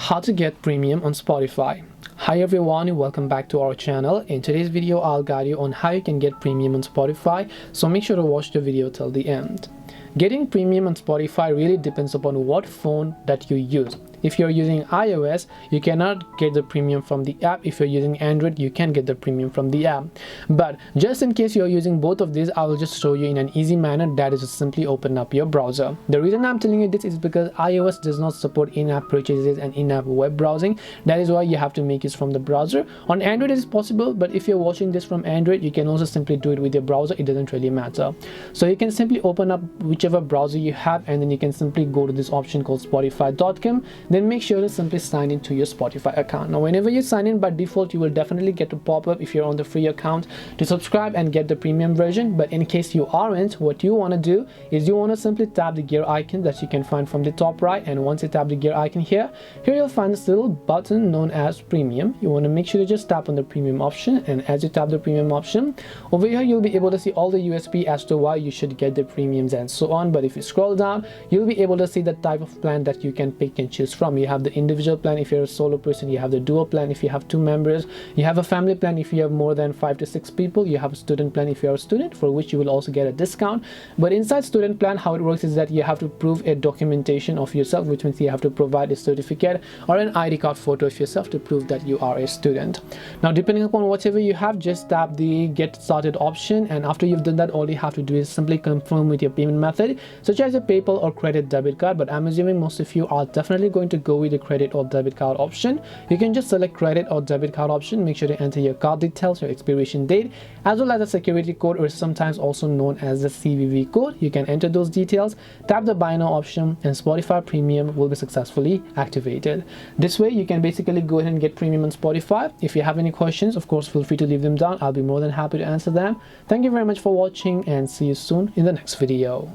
How to get premium on Spotify. Hi everyone, welcome back to our channel. In today's video I'll guide you on how you can get premium on Spotify, so make sure to watch the video till the end. Getting premium on Spotify really depends upon what phone that you use. If you're using iOS, you cannot get the premium from the app. If you're using Android, you can get the premium from the app. But just in case you're using both of these, I will just show you in an easy manner, that is to simply open up your browser. The reason I'm telling you this is because iOS does not support in-app purchases and in-app web browsing. That is why you have to make use from the browser. On Android it is possible, but if you're watching this from Android, you can also simply do it with your browser. It doesn't really matter. So you can simply open up whichever browser you have, and then you can simply go to this option called spotify.com. Then make sure to simply sign into your Spotify account. Now whenever you sign in, by default you will definitely get a pop-up if you're on the free account to subscribe and get the premium version. But in case you aren't, what you want to do is you want to simply tap the gear icon that you can find from the top right, and once you tap the gear icon here you'll find this little button known as premium. You want to make sure to just tap on the premium option, and as you tap the premium option over here you'll be able to see all the USP as to why you should get the premiums and so on. But if you scroll down, you'll be able to see the type of plan that you can pick and choose from. You have the individual plan if you're a solo person, you have the dual plan if you have 2 members, you have a family plan if you have more than 5 to 6 people, you have a student plan if you're a student, for which you will also get a discount. But inside student plan, how it works is that you have to prove a documentation of yourself, which means you have to provide a certificate or an ID card photo of yourself to prove that you are a student. Now depending upon whatever you have, just tap the get started option, and after you've done that, all you have to do is simply confirm with your payment method, such as a PayPal or credit debit card. But I'm assuming most of you are definitely going to go with the credit or debit card option. You can just select credit or debit card option. Make sure to enter your card details, your expiration date, as well as a security code, or sometimes also known as the CVV code. You can enter those details, tap the buy now option, and Spotify premium will be successfully activated. This way you can basically go ahead and get premium on Spotify. If you have any questions, of course feel free to leave them down. I'll be more than happy to answer them. Thank you very much for watching, and see you soon in the next video.